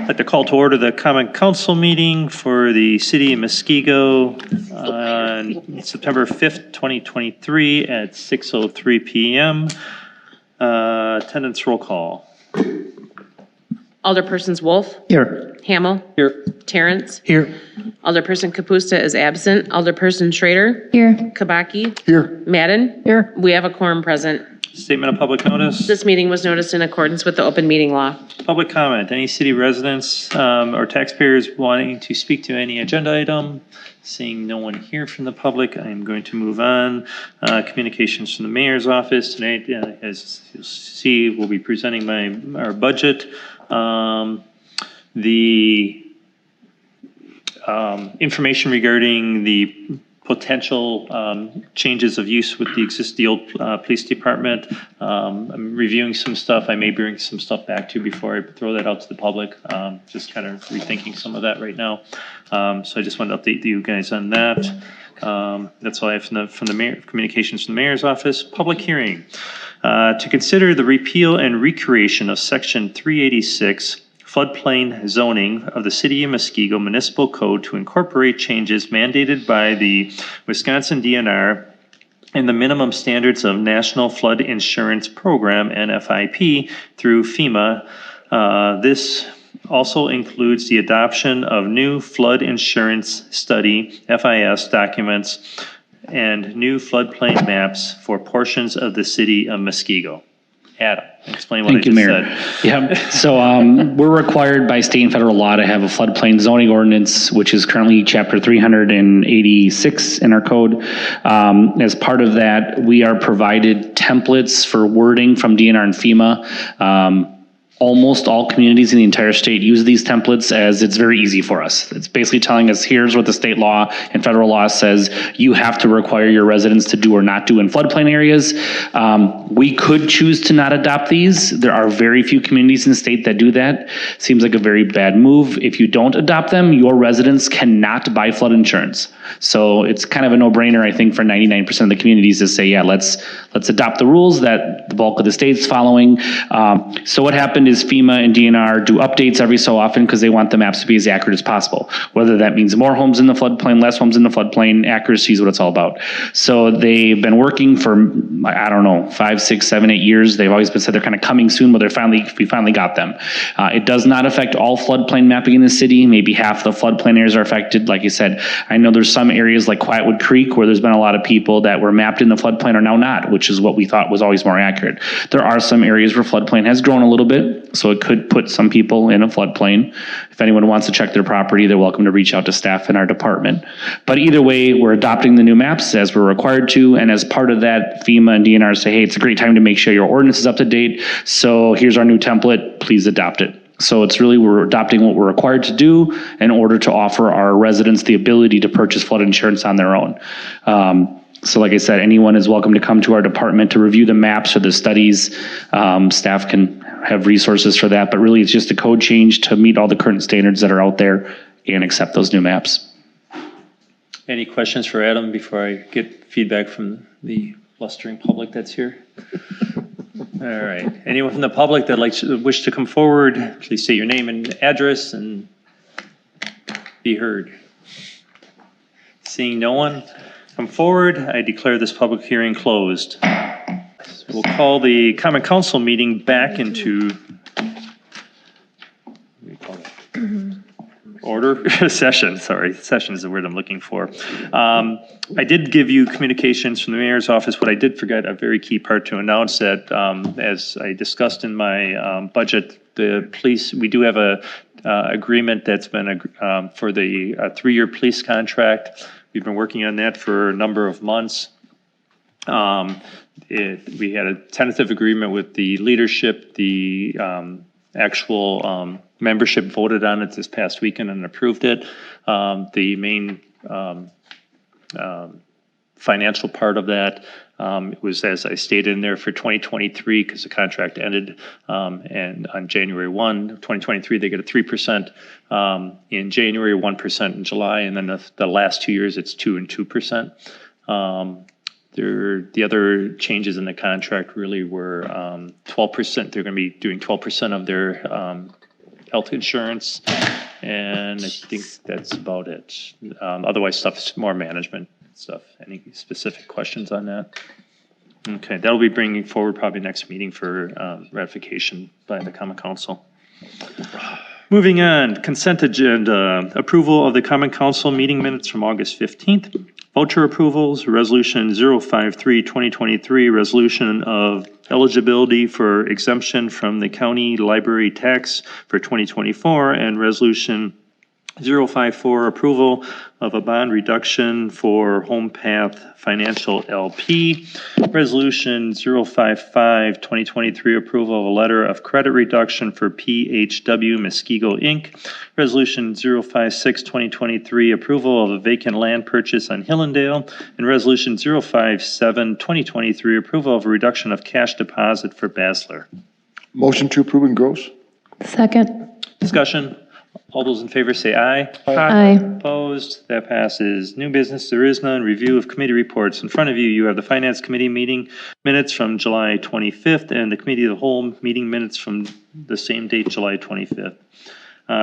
I'd like to call to order the Common Council meeting for the City of Muskego on September 5th, 2023 at 6:03 p.m. Attendance roll call. Alderpersons Wolf. Here. Hamel. Here. Terrence. Here. Alderperson Kapusta is absent. Alderperson Schrader. Here. Kabaki. Here. Madden. Here. We have a quorum present. Statement of public notice. This meeting was noticed in accordance with the open meeting law. Public comment. Any city residents or taxpayers wanting to speak to any agenda item? Seeing no one here from the public, I'm going to move on. Communications from the mayor's office tonight. As you'll see, we'll be presenting our budget. The information regarding the potential changes of use with the old police department. I'm reviewing some stuff. I may bring some stuff back to you before I throw that out to the public. Just kind of rethinking some of that right now. So I just wanted to update you guys on that. That's all I have from the mayor, communications from the mayor's office. Public hearing to consider the repeal and recreation of section 386 floodplain zoning of the City of Muskego Municipal Code to incorporate changes mandated by the Wisconsin DNR and the minimum standards of National Flood Insurance Program, NFIP, through FEMA. This also includes the adoption of new flood insurance study, FIS documents, and new floodplain maps for portions of the City of Muskego. Adam, explain what I just said. Yeah, so we're required by state and federal law to have a floodplain zoning ordinance, which is currently chapter 386 in our code. As part of that, we are provided templates for wording from DNR and FEMA. Almost all communities in the entire state use these templates as it's very easy for us. It's basically telling us here's what the state law and federal law says you have to require your residents to do or not do in floodplain areas. We could choose to not adopt these. There are very few communities in the state that do that. Seems like a very bad move. If you don't adopt them, your residents cannot buy flood insurance. So it's kind of a no-brainer, I think, for 99% of the communities to say, yeah, let's adopt the rules that the bulk of the state's following. So what happened is FEMA and DNR do updates every so often because they want the maps to be as accurate as possible. Whether that means more homes in the floodplain, less homes in the floodplain, accuracy is what it's all about. So they've been working for, I don't know, 5, 6, 7, 8 years. They've always been said they're kind of coming soon, but we finally got them. It does not affect all floodplain mapping in the city. Maybe half the floodplain areas are affected. Like I said, I know there's some areas like Quietwood Creek where there's been a lot of people that were mapped in the floodplain are now not, which is what we thought was always more accurate. There are some areas where floodplain has grown a little bit, so it could put some people in a floodplain. If anyone wants to check their property, they're welcome to reach out to staff in our department. But either way, we're adopting the new maps as we're required to, and as part of that, FEMA and DNR say, hey, it's a great time to make sure your ordinance is up to date, so here's our new template, please adopt it. So it's really, we're adopting what we're required to do in order to offer our residents the ability to purchase flood insurance on their own. So like I said, anyone is welcome to come to our department to review the maps or the studies. Staff can have resources for that, but really it's just a code change to meet all the current standards that are out there and accept those new maps. Any questions for Adam before I get feedback from the blustering public that's here? All right. Anyone from the public that wish to come forward, please state your name and address and be heard. Seeing no one come forward, I declare this public hearing closed. So we'll call the Common Council meeting back into order. Session, sorry. Session is the word I'm looking for. I did give you communications from the mayor's office, but I did forget a very key part to announce that as I discussed in my budget, the police, we do have a agreement that's been for the 3-year police contract. We've been working on that for a number of months. We had a tentative agreement with the leadership. The actual membership voted on it this past weekend and approved it. The main financial part of that was, as I stated in there, for 2023, because the contract ended, and on January 1, 2023, they get a 3% in January, 1% in July, and then the last 2 years, it's 2% and 2%. The other changes in the contract really were 12%. They're going to be doing 12% of their health insurance. And I think that's about it. Otherwise, stuff's more management stuff. Any specific questions on that? Okay, that'll be bringing forward probably next meeting for ratification by the Common Council. Moving on, consent agenda, approval of the Common Council meeting minutes from August 15th. Voucher approvals, Resolution 053-2023, resolution of eligibility for exemption from the county library tax for 2024, and Resolution 054, approval of a bond reduction for Home Path Financial LP. Resolution 055-2023, approval of a letter of credit reduction for PHW Muskego, Inc. Resolution 056-2023, approval of a vacant land purchase on Hillendale. And Resolution 057-2023, approval of a reduction of cash deposit for Basler. Motion to approve and gross? Second. Discussion? All those in favor say aye. Aye. Opposed? That passes. New business, there is none. Review of committee reports. In front of you, you have the Finance Committee meeting minutes from July 25th and the Committee of the Whole meeting minutes from the same date, July 25th.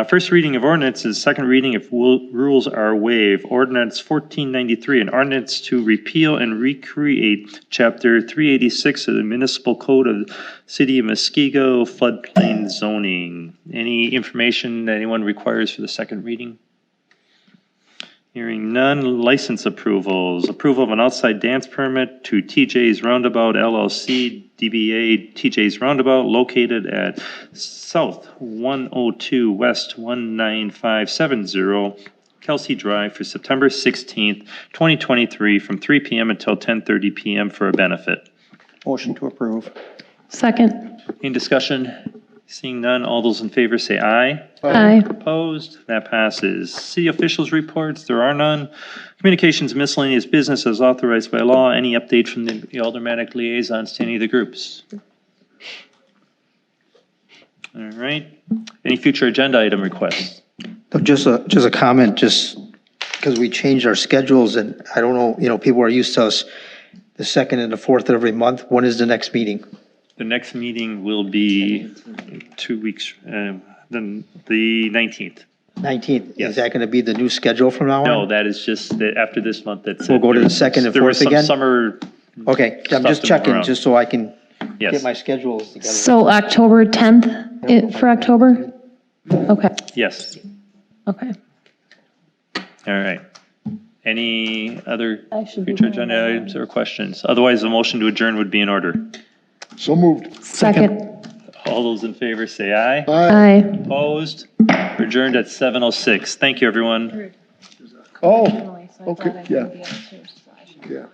First reading of ordinances, second reading if rules are waived. Ordinance 1493, an ordinance to repeal and recreate Chapter 386 of the Municipal Code of the City of Muskego floodplain zoning. Any information that anyone requires for the second reading? Hearing none. License approvals. Approval of an outside dance permit to TJ's Roundabout LLC, DBA TJ's Roundabout, located at South 102 West 19570 Kelsey Drive for September 16th, 2023, from 3 p.m. until 10:30 p.m. for a benefit. Motion to approve. Second. Any discussion? Seeing none, all those in favor say aye. Aye. Opposed? That passes. City officials' reports, there are none. Communications miscellaneous business as authorized by law. Any update from the aldermanic liaisons to any of the groups? All right. Any future agenda item requests? Just a comment, just because we changed our schedules and I don't know, people are used to us the 2nd and the 4th of every month. When is the next meeting? The next meeting will be 2 weeks, then the 19th. 19th. Yes. Is that going to be the new schedule from now on? No, that is just that after this month. That's We'll it. go to the 2nd and There was 4th some again? summer, Okay, I'm stuff just to move checking, around. just so I can yes. get my schedules together. So October 10th for October? Okay, Yes. okay. All right. Any other I should be future home agenda by then. items or questions? Otherwise, the motion to adjourn would be in order. So moved. Second. All those in favor say aye. Aye. Opposed? We're adjourned at 7:06. Thank you, everyone. Oh, okay, yeah. Yeah.